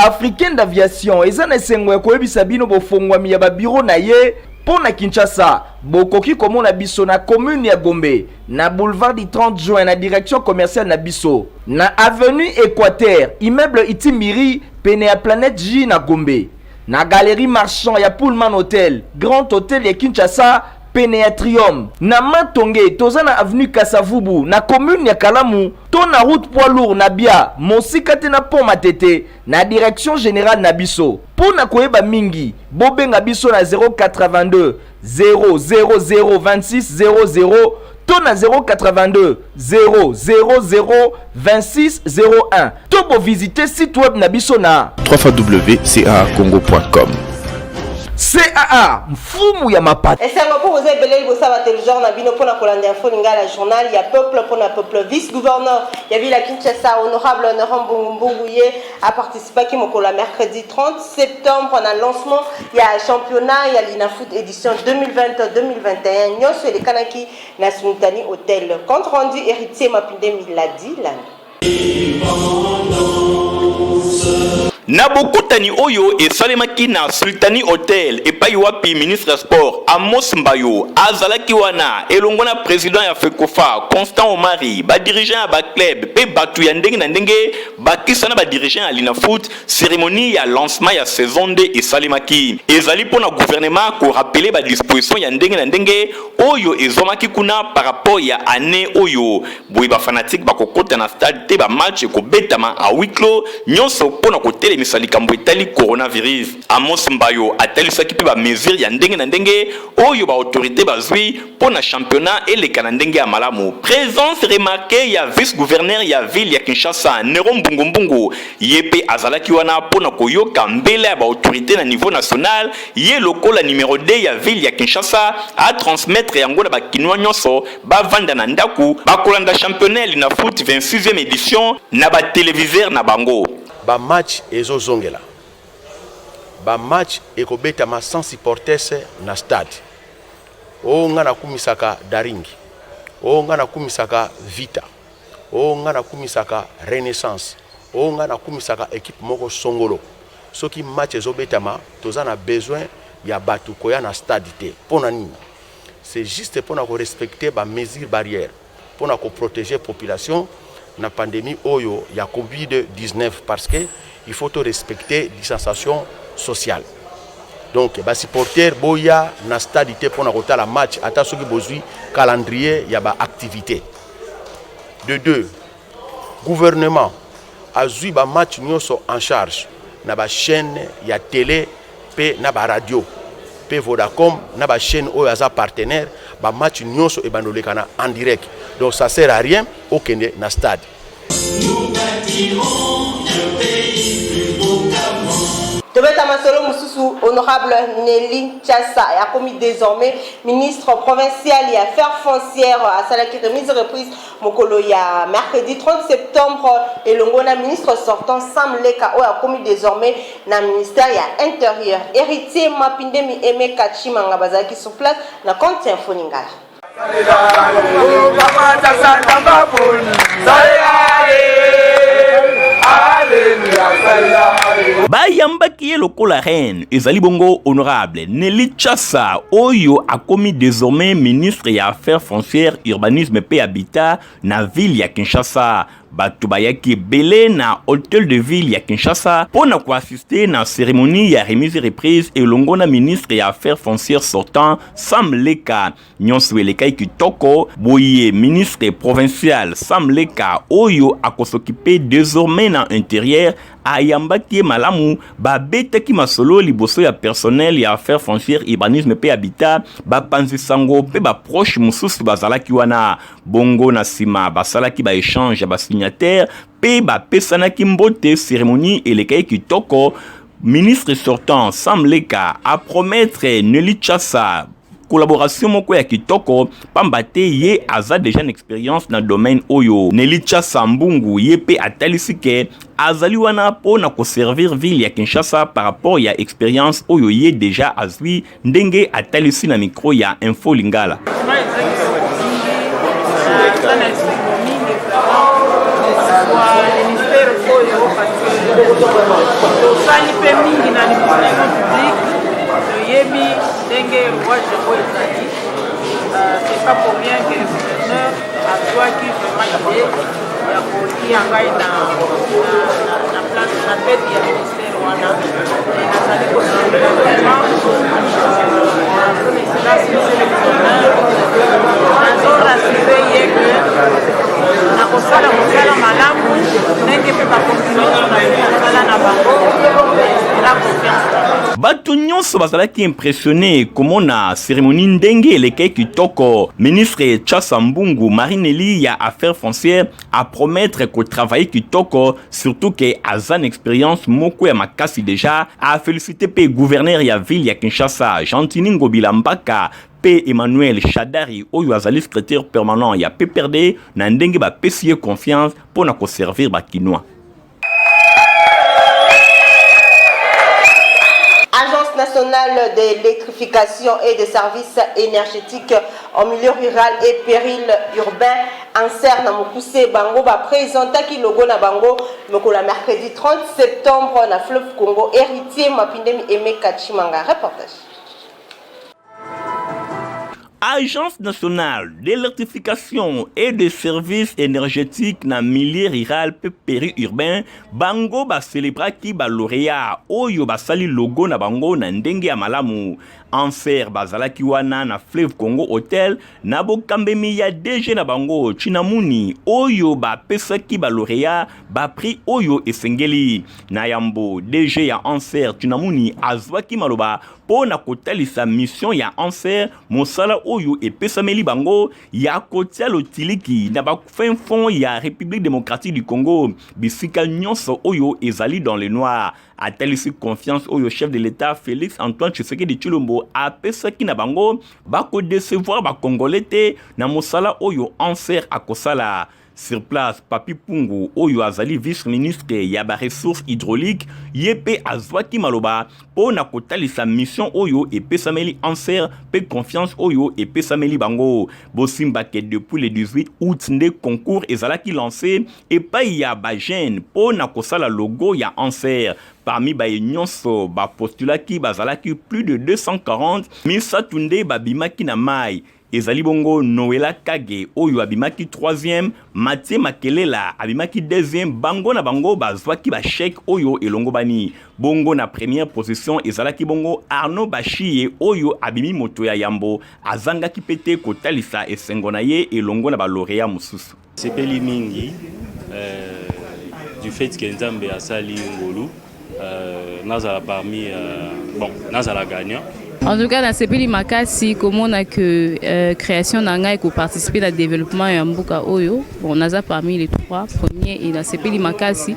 africaine d'aviation ezana esengo ya koyebisa bino bofongwami ya babiro na ye pour na Kinshasa. Bokoki komona biso na commune ya Gombe, na boulevard du 30 juin na direction commerciale na biso, na avenue Équateur, immeuble Itimiri pene ya Planète J na Gombe, na galerie marchand ya Pullman Hotel, Grand Hotel ya Kinshasa pene ya Triumph, na Matonge toza na avenue Kasavubu na commune ya Kalamu, to na route poids lourd na Bia, mosika te na pont Matete na direction générale na biso. Pour na koyeba mingi, bobenga biso na 082 000 26 00 to na 082 000 26 01. To bo visiter site web na biso na www.caacongo.com. CAA mfumu ya mapata. Esengo pour vous ebele libosa ba télévision na bino pona kolanda info lingala journal ya peuple pona peuple vice-gouverneur ya ville ya Kinshasa honorable Honorant Mbunguye a participé qui moko la mercredi 30 septembre na lancement ya championnat ya Linafoot édition 2020-2021 nyonso le kanaki na Sultani Hotel. Compte rendu héritier Mapinde Miladi là. Na bokutani oyo esalemaki na Sultani Hotel epai wapi ministre sport Amos Mbayo azalaki wana elongo na président ya FECOFA Constant Omari ba dirigeant ya ba club pe batu ya ndenge na ndenge bakisana ba dirigeant ya Linafoot cérémonie ya lancement ya saison 2 esalemaki ezali pona gouvernement ko rappeler ba disposition ya ndenge na ndenge oyo ezomaki kuna par rapport ya année oyo boye ba fanatique bakokota na stade te ba match ko betama a huis clos nyonso pona ko misali kambo etali coronavirus. Amos Mbayo atalisaki pe ba mesure ya ndenge na ndenge oyo ba autorité bazwi pona championnat eleka na ndenge ya malamu. Présence remarquée ya vice-gouverneur ya ville ya Kinshasa Nero Mbungu yepe azalaki wana pona koyoka mbele ya ba autorité na niveau national ye lokola numéro 2 ya ville ya Kinshasa a transmettre yango na ba kinwa nyonso ba vanda na ndaku ba kolanda championnat na foot 26e édition na ba téléviseur na bango. Ba match ezozongela ba match ekobeta ma 100 supporters na stade o ngana kumisaka Daringi o ngana kumisaka Vita o ngana kumisaka Renaissance o ngana kumisaka équipe moko songolo soki match ezobeta ma tozana besoin ya batu koya na stade te pona nini c'est juste pona ko respecter ba mesures barrières pona ko protéger population na pandémie oyo ya Covid-19 parce que il faut respecter distanciation sociale. Donc ba supporter boya na stade té pour na kota la match ata soki bozui calendrier ya ba activité. De deux, gouvernement azui ba match nyonso en charge na ba chaîne ya télé pe na ba radio pe Vodacom na ba chaîne oyo aza partenaire ba match nyonso e bandolekana en direct. Donc ça sert à rien au Kenya na stade. Nous bâtirons le pays plus beau qu'avant. Tobeta Masolo Moussousou, honorable Nelly Chassa, a commis désormais ministre provincial et affaires foncières à Salaki remise reprise Mokolo ya mercredi 30 septembre et l'ongona ministre sortant Sam Leka a commis désormais na ministère ya intérieur. Héritier Mapindemi Eme Kachimanga Bazaki sur place na compte Infoningala. Bayambaki ye lokola reine ezali bongo honorable Nelly Chassa oyo a commis désormais ministre ya affaires foncières urbanisme pe habitat na ville ya Kinshasa. Batu bayaki belé na hôtel de ville ya Kinshasa pona ko assister na cérémonie ya remise reprise et longona ministre ya affaires foncières sortant Sam Leka nyonso eleka kitoko boye ministre provincial Sam Leka oyo akosokipe désormais na intérieur ayambaki malamu babetaki masolo liboso ya personnel ya affaires foncières urbanisme pe habitat bapanzi sango pe ba proche mususu bazalaki wana bongo na sima basalaki ba échange ba signataire pe ba pesanaki mbote cérémonie elekaki kitoko ministre sortant Sam Leka a promettre Nelly Chassa collaboration moko ya kitoko pambate ye aza déjà une expérience dans domaine oyo. Nelly Chassa Mbungu ye pe atalisike azali wana po na ko servir ville ya Kinshasa par rapport ya expérience oyo ye déjà azwi ndenge atalisi na micro ya Info Lingala. tosali mpe mingi na administration publique toyebi ndenge rouage yango ezali. C'est pas pour rien que le gouverneur azwaki vraiment idée ya kotia ngai na place na tete ya ministère wana nazali kosambela vraiment son excellence monsieur le gouverneur nazorasure ye ke nakosala mosala malamu ndenge mpe bakontinue kosala na bango la confiance. Bato nyonso bazalaki impressionné komona cérémonie ndenge eleki kitoko. Ministre Tchassa Mbungu Marineli ya affaires foncières a promettre ko travailler kitoko, surtout que azan expérience moko ya makasi déjà, a félicité pe gouverneur ya ville ya Kinshasa Gentini Ngobila Mbaka P. Emmanuel Chadari oyo azali secrétaire permanent ya PPRD na ndenge ba pesiye confiance pour na ko servir ba Kinois. Agence nationale d'électrification et des services énergétiques en milieu rural et périurbain ANSER na Mokuse Bango ba présenta ki logo na bango la mercredi 30 septembre na fleuve Congo héritier Mapindemi Aimé Kachimanga. Reportage. Agence nationale d'électrification et des services énergétiques na milieu rural pe périurbain bango ba célébra ki ba lauréat oyo ba sali logo na bango na ndenge ya malamu. ANSER bazalaki wana na fleuve Congo hotel na bokambemi ya DG na bango Chinamuni oyo ba pesaki ba lauréat ba prix oyo esengeli na yambo DG ya ANSER Chinamuni azwaki maloba po na kotalisa mission ya ANSER mosala oyo epesameli bango ya kotia lotiliki na ba fin fond ya République démocratique du Congo bisika nyonso oyo ezali dans le noir. Atalisi confiance oyo chef de l'État Félix Antoine Tshisekedi Tshilombo a pesaki na bango bako décevoir ba congolais te na mosala oyo ANSER akosala. Sur place, Papi Pungu oyo azali vice-ministre ya ba ressources hydrauliques yepe azwaki maloba po na kotalisa mission oyo epesameli ANSER pe confiance oyo epesameli bango. Bosimba ke depuis le 18 août nde concours ezalaki lancé et pa ya ba jeune po na kosala logo ya ANSER. Parmi ba nyonso ba postulaki bazalaki plus de 240 misatunde babimaki na mai. Ezali bongo Noela Kage oyo abimaki 3e, Mathieu Makelela abimaki 2e, bango na bango bazwaki ba chèque oyo elongo bani. Bongo na première position ezalaki bongo Arnaud Bachie oyo abimi moto ya yambo azangaki pete kotalisa esengo na ye elongo na ba lauréat mususu. Sepeli mingi du fait que Nzambe asali ngolu nazala parmi nazala gagnant. En tout cas, dans ce pays makasi, comme on a que création d'anga et participer au développement et Mbuka Oyo, on a parmi les 3 premiers et dans ce pays makasi,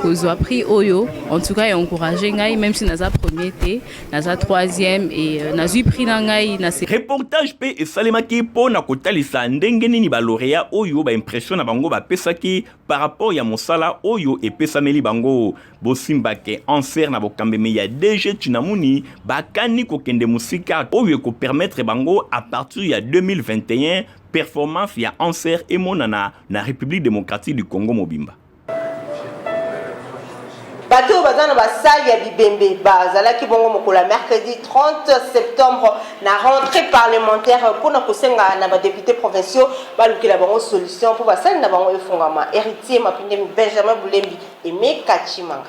qu'on a pris Oyo, en tout cas, et encouragé Ngai, même si nous avons premier été, nous avons 3e et nous avons pris Ngai. Reportage P et Salemaki pour na kotalisa ndenge nini ba lauréat Oyo ba impression na bango ba pesaki par rapport ya mosala Oyo et pesameli bango. Bosimba ke ANSER na bokambeme ya DG Chinamuni bakani kokende musika oyo ko permettre bango à partir ya 2021 performance ya ANSER et monana na République démocratique du Congo mobimba. Bateau bazana basali ya bibembe bazalaki bongo la mercredi 30 septembre na rentrée parlementaire pour na kosenga na ba députés provinciaux balukila bango solution pour basali na bango efungama héritier Mapindemi Benjamin Boulembi Aimé Kachimanga.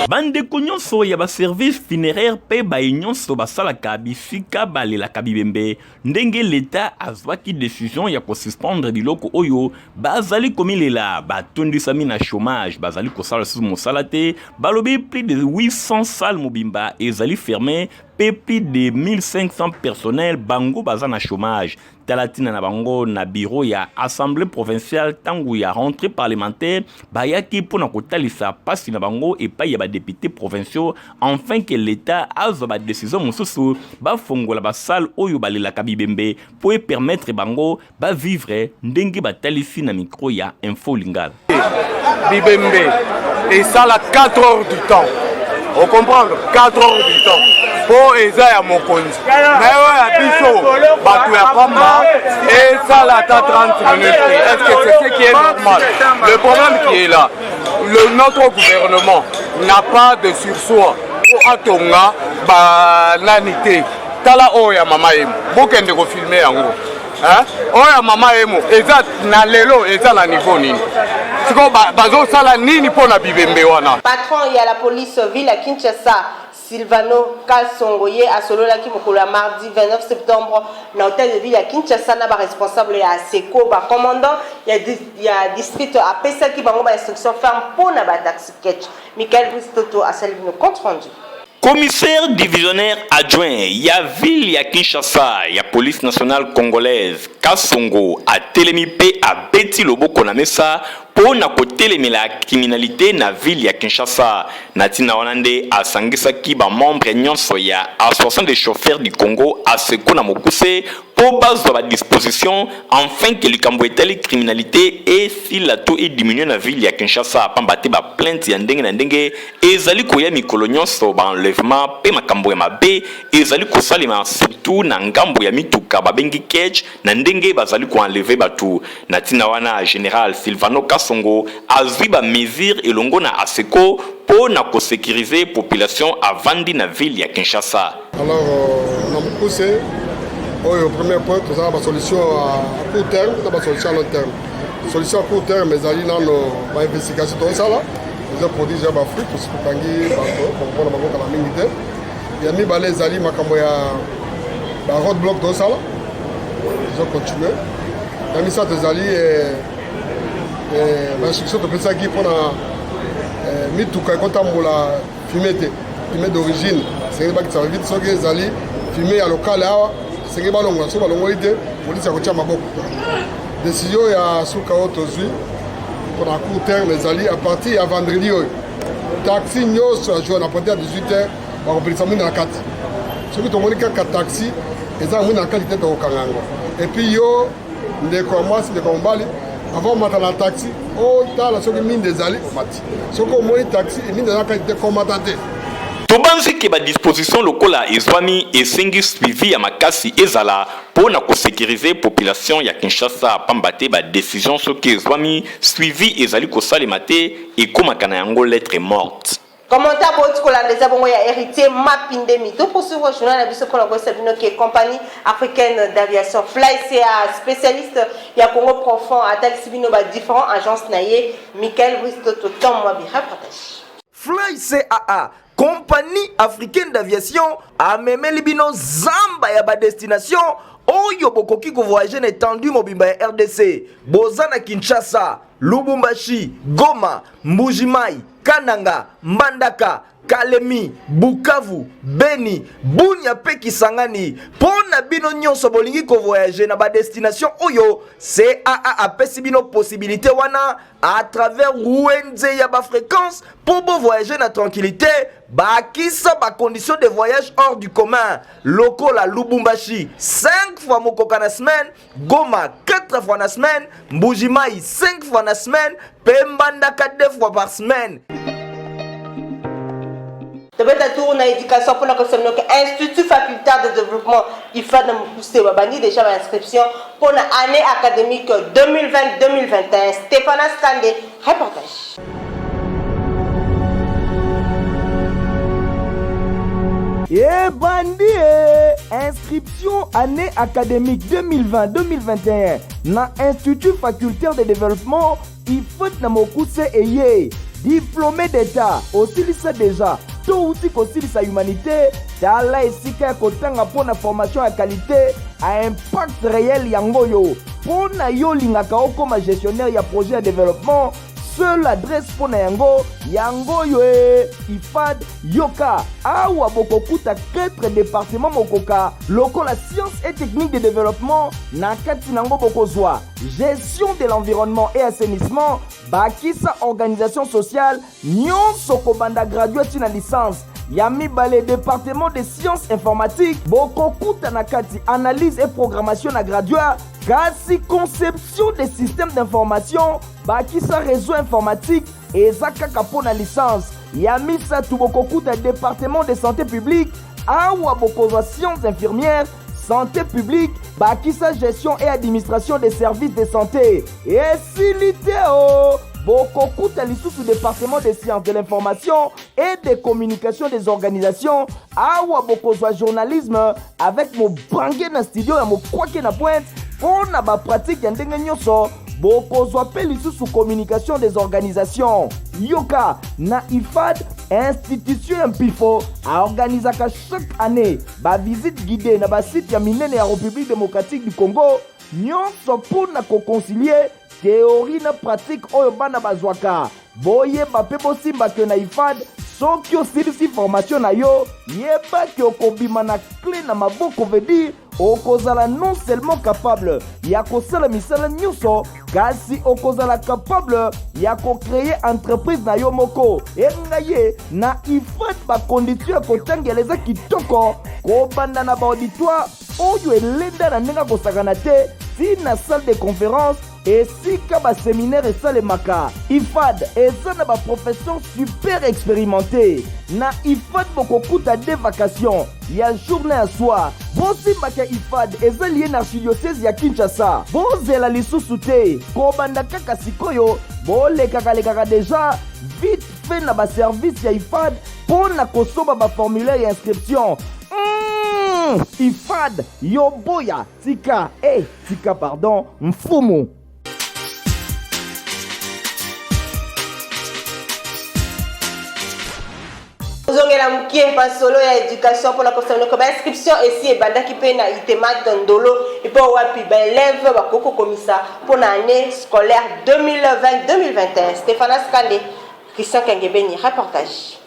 Bande nyonso ya ba service funéraire pe ba nyonso basalaka bisika balelaka bibembe ndenge l'État azwaki décision ya ko suspendre biloko oyo bazali komilela batondisami na chômage bazali kosala sous mosalate balobi plus de 800 salles mobimba ezali fermé plus de 1500 personnels bango bazana chômage talatina na bango na bureau ya assemblée provinciale tangu ya rentrée parlementaire bayaki pona kotalisa pasi na bango et pa ya ba députés provinciaux enfin que l'État azo ba décision mususu ba fongola ba salle oyo balela kabibembe pour permettre bango ba vivre ndenge batalisi na micro ya Info Lingala bibembe et ça la 4 heures du temps. On comprend 4 heures du temps. Pour eza ya mokonzi. Mais ouais, biso, batu ya pamba et ça la 30 minutes. Est-ce que c'est ce qui est normal? Le problème qui est là, notre gouvernement n'a pas de sursoir pour atonga bananité. Tala oya mama emo, bokende ko filmer yango. Oya mama emo, eza na lelo eza na niveau nini? Siko bazo sala nini pona bibembe wana? Patron ya la police ville à Kinshasa, Silvano Kasongoye a sololaki mokolo mardi 29 septembre na hôtel de ville à Kinshasa na ba responsable ya Seko ba commandant ya district a pesaki bango ba instruction ferme pona ba taxi catch. Michael Bristoto a salué le compte rendu. Commissaire divisionnaire adjoint ya ville ya Kinshasa ya police nationale congolaise Kasongo a telemi pe a beti loboko na mesa po na kotelemela criminalité na ville ya Kinshasa. Natina Wanande a sangisaki ba membre nyonso ya association des chauffeurs du Congo a Seko na mokuse pour base de la disposition afin que le Cambouetali criminalité et si la taux est diminué na ville ya Kinshasa pambate ba plainte ya ndenge na ndenge ezali koya mikolo nyonso ba enlèvement pe makambo ya mabe ezali kosalema surtout na ngambo ya mituka babengi catch na ndenge bazali ko enlever batu. Natina wana général Silvano Kasongo azwi ba mesure elongo na Aseko pour na ko sécuriser population avandi na ville ya Kinshasa. Alors on a beaucoup c'est au premier point nous avons une solution à court terme, nous avons une solution à long terme. Solution à court terme mais ali dans nos investigation tout ça là. Nous avons produit déjà fruit pour se tangi pour la banque à la militaire. Il y a mis balais ali makambo ya la roadblock tout ça là. Ils ont continué. La mission des alliés et l'instruction de Pesaki pour la mituka kontambola fumée d'origine. C'est pas que ça va vite sur les alliés fumée à local là. C'est que balongo so balongo ite police ya kotia maboko. Décision ya suka otozui pour un court terme les alliés à partir ya vendredi taxi nyos jour à partir de 18h ba ko muna na 4. Soki to monika ka taxi eza muna qualité de kangango. Et puis yo les commence de combali avant matin la taxi on ta la soki mine des alliés au mati. Soko moni taxi et mine de la qualité combatante. Tobanzi ke ba disposition lokola ezwami esengi suivi ya makasi ezala pour na ko sécuriser population ya Kinshasa pambate ba décision soki ezwami suivi ezali ko salemate et komaka na yango lettre morte. Commentaire pour tout Colandesa bongo ya héritier Mapindemi. Tout pour suivre le journal Abisso Colombo Sabino qui est compagnie africaine d'aviation Fly CA spécialiste ya Congo profond à tel Sibino ba différents agences naye Michael Bristoto Tom Mwabi reportage. Fly CAA compagnie africaine d'aviation a memé libino zamba ya ba destination oyo bokoki ko voyager na étendue mobimba ya RDC bozana Kinshasa, Lubumbashi, Goma, Mbujimai, Kananga, Mbandaka, Kalemi, Bukavu, Beni, Bunia pe Kisangani. Pona bino nyonso bolingi ko voyager na ba destination oyo CAA apesi bino possibilité wana à travers Ruenze ya ba fréquence pour bo voyager na tranquillité. Bakisa ba condition de voyage hors du commun. Loko la Lubumbashi 5 fois mokoka na semaine, Goma 4 fois na semaine, Mbujimai 5 fois na semaine, Pembandaka 2 fois par semaine. De bête tour na éducation pour la consommation Institut facultaire de développement IFA de Moussé Wabani déjà l'inscription pour l'année académique 2020-2021. Stéphane Stande, reportage. Eh bandi inscription année académique 2020-2021 na Institut facultaire de développement IFA na Mokuse Eye diplômé d'état osilisa déjà to uti kosilisa humanité tala esika kotanga pona formation à qualité à impact réel yango yo pona yo lingaka okoma gestionnaire ya projet de développement. Seule adresse pour Yango yo IFAD Yoka awa bokokuta 4 départements mokoka loko la science et technique de développement na kati nango bokozwa gestion de l'environnement et assainissement bakisa organisation sociale nyonso kobanda graduate na licence Yami Balé département de sciences informatiques bokokuta na kati analyse et programmation na graduat kasi conception des systèmes d'information bakisa réseau informatique et zakaka pona licence Yami Satu bokokuta département de santé publique awa bokozwa sciences infirmières santé publique bakisa gestion et administration des services de santé et silité bokokuta lisusu département des sciences de l'information et des communications des organisations awa bokozwa journalisme avec mobange na studio ya mokwake na pointe mpona bapratique ya ndenge nyonso bokozwa mpe lisusu communication des organisations yoka na IFAD institution ya mpifo aorganizaka chaque année bavisite guidée na basite ya minene ya République démocratique du Congo nyonso mpona koconcilie théorie na pratique oyo bana bazwaka boyeba mpe bosimbake na IFAD soki osilisi formation na yo yebaki okobima na clé na maboko veut dire okozala non seulement capable ya kosala misala nyonso kasi okozala capable ya kocreye entreprise na yo moko engaye na IFAD bakondition ya kotangela eza kitoko kobanda na baauditoire oyo elenda na ndenge kosakana te ti na salle de conférence esika baséminaire esalemaka IFAD eza na baprofession super expérimenté na IFAD bokokuta de vacation ya journée ya soir bosimbaka IFAD eza lié na archidiocèse ya Kinshasa bozela lisusu te kobanda kaka sikoyo bolekaka deja vite fait na baservice ya IFAD mpo na kosomba baformulaire ya inscription IFAD yoboya tika pardon mfumu. Zongela mukie pasolo ya éducation pour la consommation comme inscription ici et banda qui peut na itemat ndolo et pour wapi ba élève ba koko komisa pour l'année scolaire 2020-2021. Stéphane Skande, Christian Kengebeni, reportage.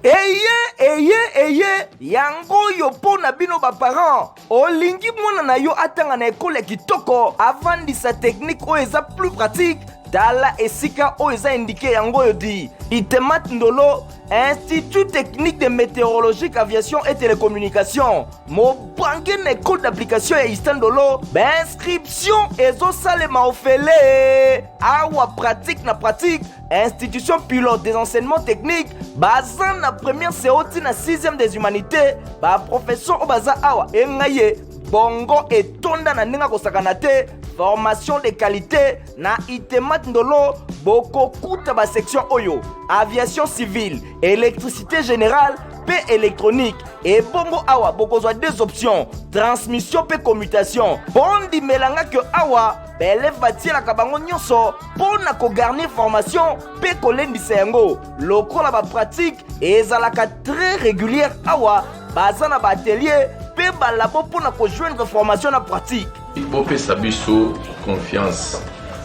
Eye yango yo pona bino ba parents olingi mwana na yo atanga na école kitoko avandisa technique oyo eza plus pratique tala esika oyo eza indiqué yango yo di itemat ndolo Institut technique de météorologie, aviation et télécommunication. Mobange na école d'application ya Istandolo. Inscription ezo salema ofele. Awa pratique na pratique. Institution pilote des enseignements techniques. Bazan na première séoti na 6e des humanités. Ba profession o baza awa engaye. Bongo etonda na ndenge kosakana te. Formation de qualité na itemat ndolo boko kuta ba section oyo aviation civile électricité générale pe électronique et bongo awa bokozwa deux options transmission pe commutation bondi melanga que awa bele vatiela kabango nyonso pona ko garnir formation pe kolendisa yango lokola ba pratique ezalaka très régulière awa bazana ba atelier pe balabo pona ko joindre formation na pratique. Bopesa biso confiance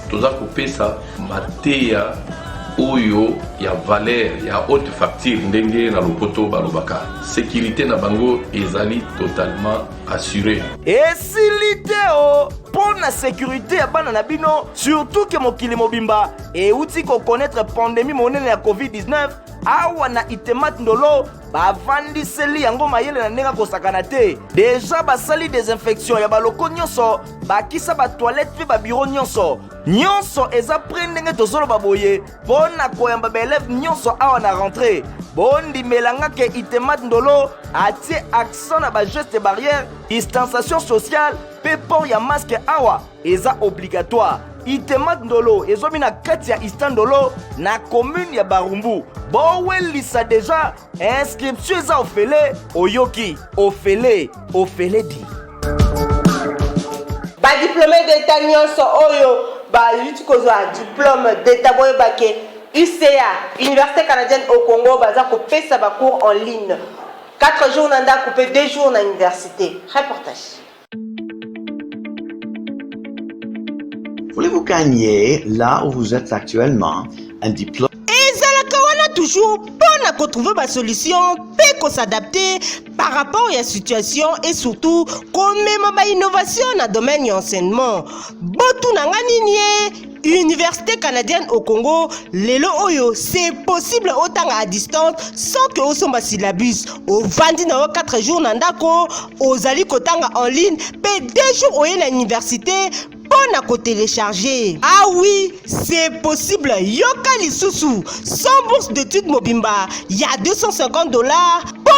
toza kopesa mateya oyo ya valeur ya haute facture ndenge na lopoto balobaka sécurité na bango ezali totalement assurée esilite o pona sécurité ya bana na bino surtout que mokili mobimba et outi ko connaître pandémie monene ya COVID-19 awa na itemat ndolo bavandiseli yango mayele na ndenge kosakana te deja basali désinfection ya baloko nyonso bakisa ba toilette pe ba bureau nyonso eza pre ndenge tozoloba boye mpona koyamba baeleve nyonso awa na rentrée bondimelanga ke itemat ndolo atie accent na bageste barrière distanciation sociale pe port ya masque awa eza obligatoire itemat ndolo ezomi na kati ya Istandolo na commune ya Barumbu bowelisa deja inscription eza ofele oyoki ofele di badiplômé d'état nyonso oyo bayuti kozwa diplôme d'état boyebake UCA Université canadienne au Congo baza kopesa bacours en ligne 4 jours na ndako pe 2 jours na université. Reportage. Voulez-vous gagner là où vous êtes actuellement un diplôme? Toujours pour retrouver ma solution, peut s'adapter par rapport à la situation et surtout comme ma innovation dans le domaine de l'enseignement. Botu nangani Université canadienne au Congo, lelo oyo c'est possible autant à distance sans que osomba syllabus. Au vandi na 4 jours nandako, ozali kotanga en ligne, pe 2 jours au l'université. Pour télécharger. Ah oui, c'est possible. Yoka lisusu, sans bourse d'études Mobimba, il y a $250. Pour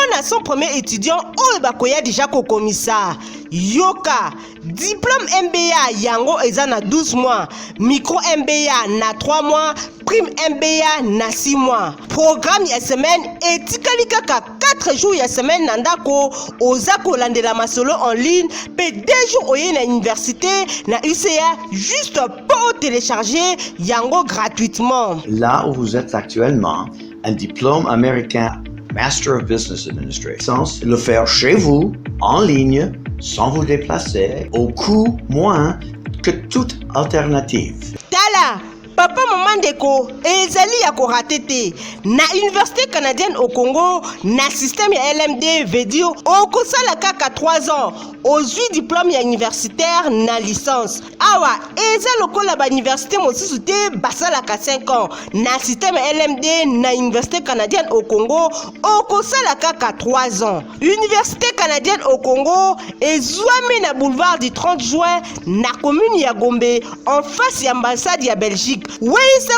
bana son premier étudiant oyo bakoya déjà kokomisa yoka diplôme MBA yango eza na 12 mois, micro MBA na 3 mois, prime MBA na 6 mois. Programme ya semaine etikali kaka 4 jours ya semaine na ndako oza kolandela masolo en ligne pe 2 jours oye na université na UCA juste pour télécharger yango gratuitement. Là où vous êtes actuellement, un diplôme américain Master of Business Administration, sans le faire chez vous, en ligne, sans vous déplacer, au coût moins que toute alternative. Tala, papa maman ndeko, ezali ya ko ratete. Na Université canadienne au Congo, na système ya LMD veut dire oko sala kaka 3 ans. Ozwi diplôme ya universitaire na licence. Awa, eza lokola ba université mosusu te basala ka 5 ans. Na système LMD na Université canadienne au Congo, oko sala kaka 3 ans. Université canadienne au Congo ezwami na boulevard du 30 juin na commune ya Gombe en face ya ambassade ya Belgique. Welisa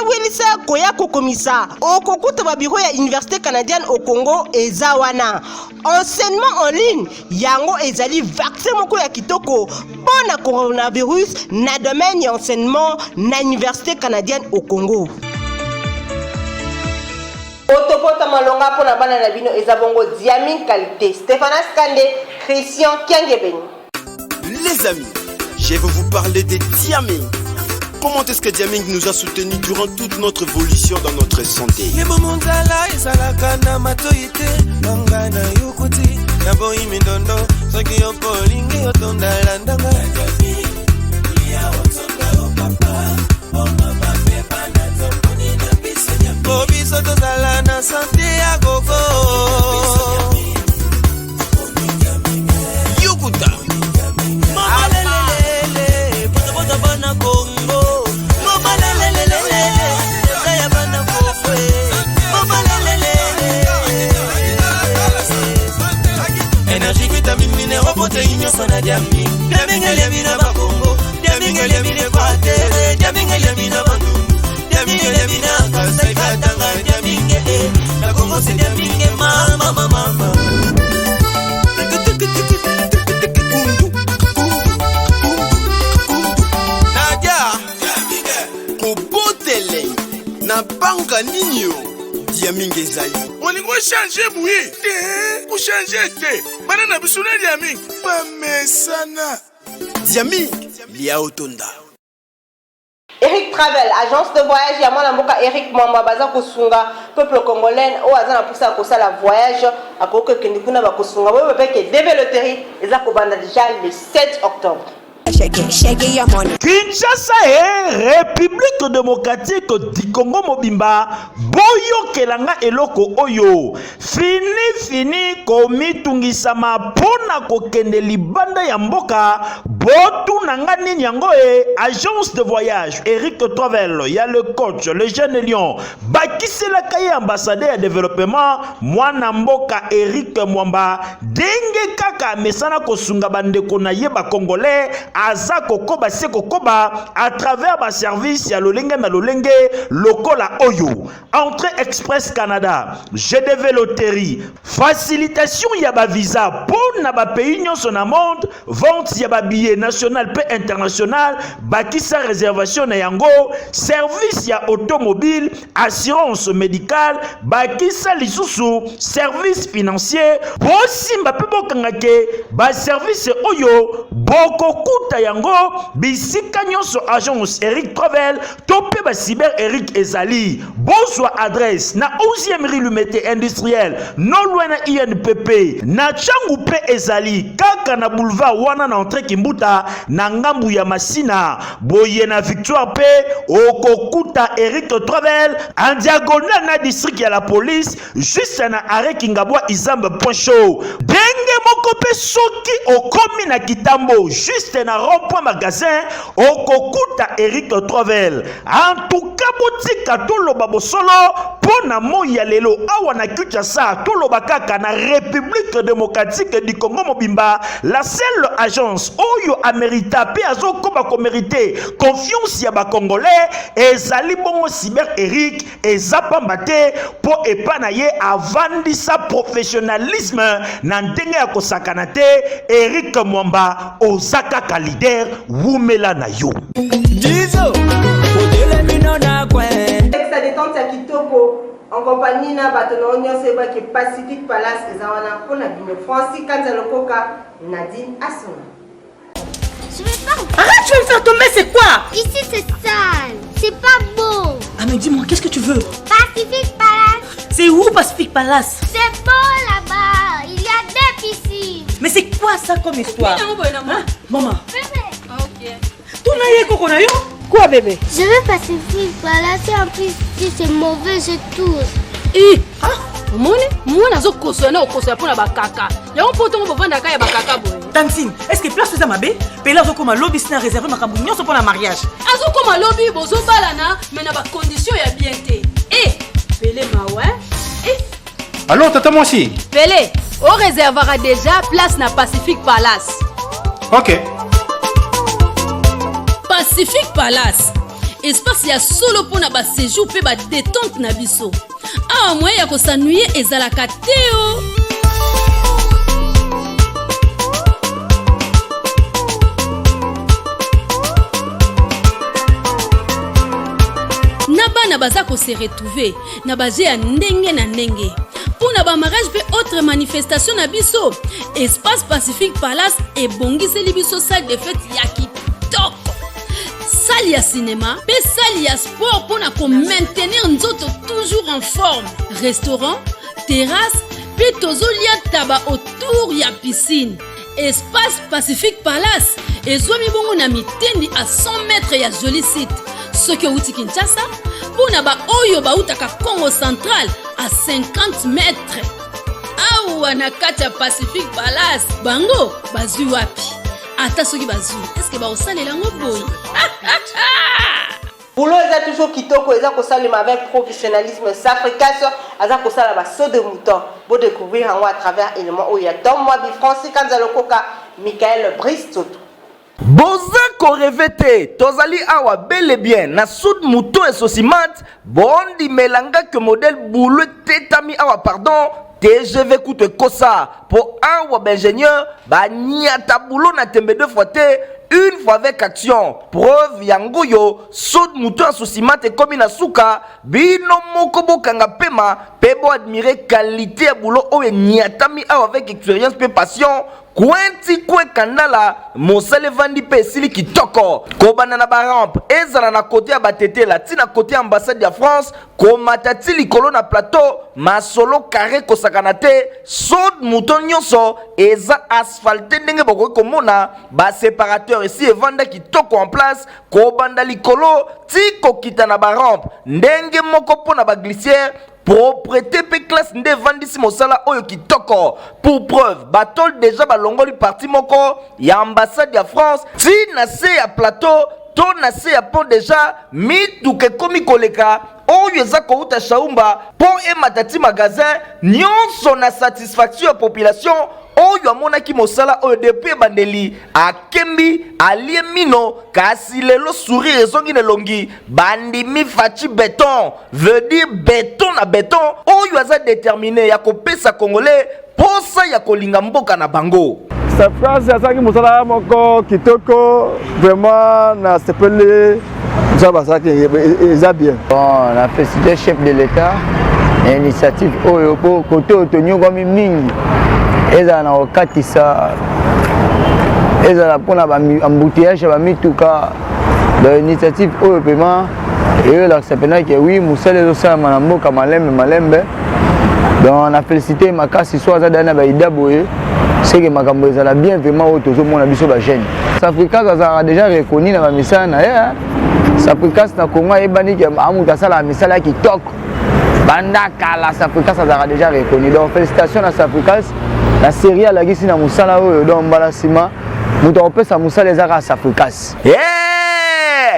koya kokomisa. Oko kuta ba bureau ya Université canadienne au Congo eza wana. Enseignement en ligne yango ezali vaccin moko ya kitoko pona coronavirus na domaine ya enseignement na Université canadienne au Congo. Otopota malonga pona bana na bino ezabongo Diamine qualité. Stéphane Skande, Christian Kiangebeni. Les amis, je vais vous parler de Diamine. Comment est-ce que Diaming nous a soutenus durant toute notre évolution dans notre santé? Diaming ezali. Olingo changer bouye. Ou changer te. Banana bisuna Diaming. Pas mesana. Diaming lia otonda. Eric Travel, agence de voyage ya mwana mboka Eric Mwamba baza kosunga peuple congolais o azana pousa ko sala voyage akoko kendi kuna ba kosunga bo peke développerie eza ko banda déjà le 7 octobre. Kinshasa République démocratique du Congo mobimba boyo kelanga eloko oyo fini komitungisama pona kokende libanda ya mboka botu nanga nini yango agence de voyage Eric Travel ya le coach le jeune lion bakisela kaye ambassadeur ya développement mwana mboka Eric Mwamba denge kaka mesana kosunga bandeko na yeba congolais aza kokoba se kokoba à travers ba service ya lolenge na lolenge lokola oyo entrée express Canada GDV loterie facilitation ya ba visa pour na ba pays nyonso na monde vente ya ba billet national pe international bakisa réservation na yango service ya automobile assurance médicale bakisa lisusu service financier bosimba pe bokangake ba service oyo boko kuta yango bisika nyonso agence Eric Travel topé ba cyber Eric ezali bonsoir adresse na 11e rue Lumete industriel non loin na INPP na changu pe ezali kaka na boulevard wana na entrée Kimbuta na ngambu ya Masina boye na Victoire pe okokuta Eric Travel en diagonale na district ya la police juste na arrêt Kingabwa Izambe point show denge moko pe soki okomi na Kitambo juste na rond-point magasin okokuta Eric Travel en tout cas botika toloba bosolo pona moya lelo awa na Kinshasa toloba kaka na République démocratique du Congo mobimba la seule agence oyo amerita pe azokoma ko mériter confiance ya ba congolais ezali bongo Cyber Eric ezapambate po epana ye avandisa professionnalisme na ndenge ya kosakana te. Eric Mwamba ozaka ka leader wumela na yo Dizo Texte détente ya kitoko en compagnie na batono nyonso eba ki Pacific Palace ezawana pona bino Francis Kanza Lokoka Nadine Asona. Je vais pas. Arrête, tu vas me faire tomber, c'est quoi? Ici c'est sale, c'est pas beau. Ah mais dis-moi, qu'est-ce que tu veux? Pacific Palace. C'est où Pacific Palace? C'est beau là-bas, il y a des piscines. Mais c'est quoi ça comme histoire? Hein? Maman. Bébé. Ok. Tout n'a pas qu'on a eu? Quoi bébé? Je veux Pacific Palace et en plus si c'est mauvais je tousse. Ah, moi nazo kosona okosa pona bakaka. Ya on poto mo vanda kaya bakaka boy. Tantine, est-ce que place ça mabé? Pela zo comme lobby c'est réservé makambu nyonso pour la mariage. Azo comme lobby bozo balana mais na ba condition ya bien té. Pelé mawa. Allô tata moi aussi. Pelé, on réservera déjà place na Pacific Palace. OK. Pacific Palace. Espace ya solo pona ba séjour pe ba détente na biso. Ah moyen ya ko s'ennuyer ezalaka teo. Nabana baza ko se retrouver na baje ya ndenge na ndenge. Pona ba mariage pe autre manifestation na biso. Espace Pacific Palace et bongiseli biso salle de fête ya kitoko. Salle ya cinéma, pe salle ya sport pour maintenir nzoto toujours en forme. Restaurant, terrasse, pe tozolia taba autour ya piscine. Espace Pacific Palace, ezwami bongo na mitendi à 100 mètres ya joli site. Ce que outi Kinshasa, pour ba oyo ba utaka Congo central à 50 mètres. Awa na kati ya Pacific Palace, bango bazui wapi? Ata soki bazui, est-ce que ba osalela ngo boy? Boulot est toujours kitoko, ils ont salé avec professionnalisme, sacrification, ils ont salé avec saut de mouton. Pour découvrir en haut à travers éléments où il y a Tom Moabi, Francis Kanzalo Koka, Michael Bristoto. Boza ko revete, tozali awa bel et bien na soud mouton et sosimat, bondi melanga que modèle boulot tetami awa pardon. TGV coûte kosa pour un web ingénieur, ba niata boulot na tembe 2 fois une fois avec action. Preuve yangoyo, saut mouton sous-cimate comme na souka, bino moko bokanga pema, pebo admirer qualité à boulot o niatami avec expérience pe passion. Kwenti kwe kandala mosale vandi pe sili kitoko kobana na ba rampe ezala na côté ya batete la tina côté ambassade ya France komatati likolo na plateau masolo carré kosakana te sod mouton nyonso eza asphalté ndenge bokoki komona ba séparateur ici evanda kitoko en place kobanda likolo ti kokita na ba rampe ndenge moko pona ba glissière propriété pe classe nde vandisi mosala oyo kitoko pour preuve batol déjà balongoli parti moko ya ambassade ya France ti na se ya plateau to na se ya pont déjà mituke komi koleka oyo eza kouta shaumba po e matati magasin nyonso na satisfaction ya population oyo amonaki mosala oyo depuis bandeli akembi alie mino kasi lelo sourire ezongi nelongi bandimi faci béton veut dire béton na béton oyo aza déterminé ya kopesa congolais posa ya kolinga mboka na bango. Sa phrase azaki mosala moko kitoko vraiment na sepele zabasaki eza bien. Bon, la félicité chef de l'État initiative oyo po kote otonyo komi mingi ezala na okatisa ezala mpona embouteillage ya bamituka donc initiative oyo pema eyolakisa mpenaki oui mosala ezosalama na mboka malembe donc na félicité makasi so aza dali na baida boye seke makambo ezala bien vraiment oyo tozomona biso bagene Safricas azalaka déjà reconnu na bamisala na ye Safricas na Congo ayebaniki amutu asalaka misala ya kitoko banda kala Safricas azalaka déjà reconnu donc félicitations na Safricas la série à la gisi na musala oyo donc mbala sima mutu akopesa musala ezaka Safricas.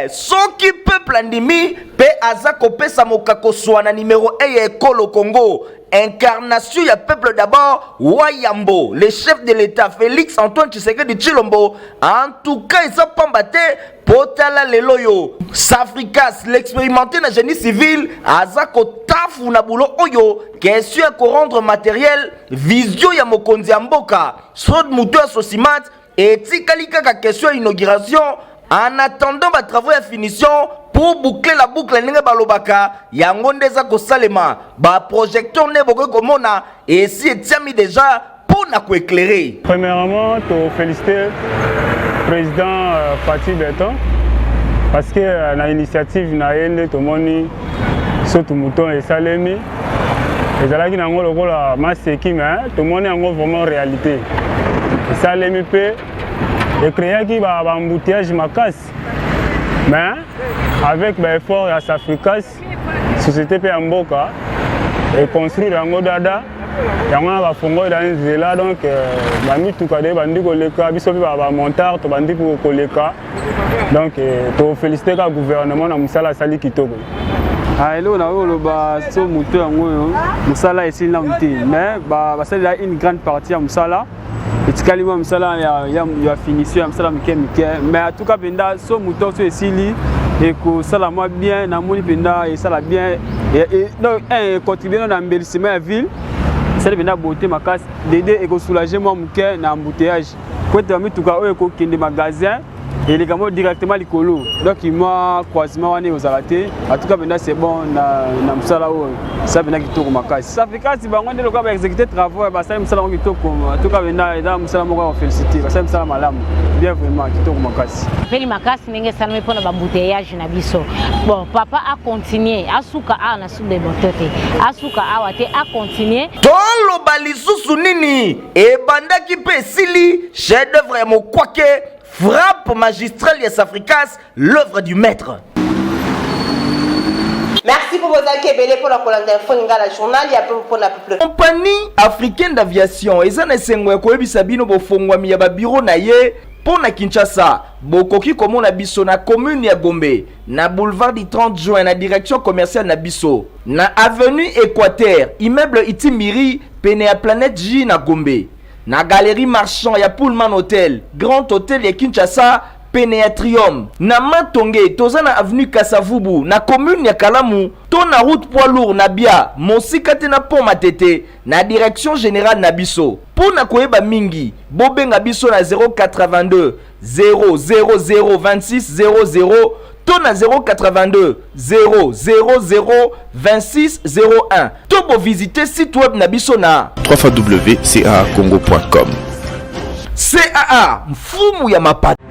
soki peuple andimi pe aza kopesa mokakoswana numéro 1 ya ekolo Congo, incarnation ya peuple d'abord Wayambo, le chef de l'État Félix Antoine Tshisekedi Tshilombo. En tout cas, ils ont pambaté potala leloyo. Safricas, l'expérimenté na génie civil, azako tafu na boulot oyo, question à rendre matériel, vision ya mokonzi ya mboka, sod muto ya sosimat, et tikalika ka question inauguration, en attendant ma travaux à finition, pour boucler la boucle ndenge balobaka yango ndeza ko salema ba projecteur ne boko komona et si etiami déjà pour na ko éclairer. Premièrement, to féliciter président Fatih Beton parce que na initiative na yende to moni sotu mouton et salemi ezalaki nango lokola maseki mais to moni yango vraiment réalité. Salemi pe et créer qui ba embouteillage makasi. Mais avec l'effort à Safricas, société Mboka et construire un godada, il y a un fonds dans les là donc bami tout cas des bandits koleka, biso ba montar to bandits pour koleka. Donc to féliciter le gouvernement na musala sali kitoko. Ah hello na lo ba so muto yango musala esi na muti mais ba sala une grande partie ya musala. Et moi musala ya finition ya musala mike mais en tout cas benda so muto so esili et que ça la moi bien na moni benda et ça la bien et donc contribuer dans l'embellissement de la ville ça benda beauté makasi d'aider et que soulager moi mike na embouteillage quand tu as mis tout cas au kende magasin et les gamins directement les colos donc il m'a croisement on est aux alatés en tout cas benda c'est bon na musala ça benda qui tourne makasi ça fait quand ba on est le cas exécuter travaux ba ça musala qui tourne en tout cas benda dans musala mo ko féliciter ça musala malamu bien vraiment qui tourne makasi peli makasi ninge salme pona ba bouteillage na biso bon papa a continuer asuka a na sous de botote asuka a wate a continuer tolo balisusu nini e banda ki pe sili chef d'œuvre mo kwake frappe magistrale Yes Africas, l'œuvre du maître. Merci pour vos accueils pour la colonne d'info la journal et après pour la peuple. Compagnie africaine d'aviation ezana sengwe ko ebisa bino bofongwa mi ya ba bureau na ye pona Kinshasa bokoki komona biso na commune ya Gombe na boulevard du 30 juin na direction commerciale na biso na avenue Équateur immeuble Itimiri pene ya Planète J na Gombe. Na galerie marchand ya Pullman Hotel, Grand Hotel ya Kinshasa, Pénéatrium. Na Matonge, tozana avenue Kasavubu, na commune ya Kalamu, to na route poids lourd na Bia, Monsikate na Pont Matete, na direction générale na biso. Pour na koyeba mingi, bobenga biso na 082 000 26 00 to na 082 000 26 01. To bo visiter site web na biso na www.caacongo.com. CAA, mfumu ya mapata.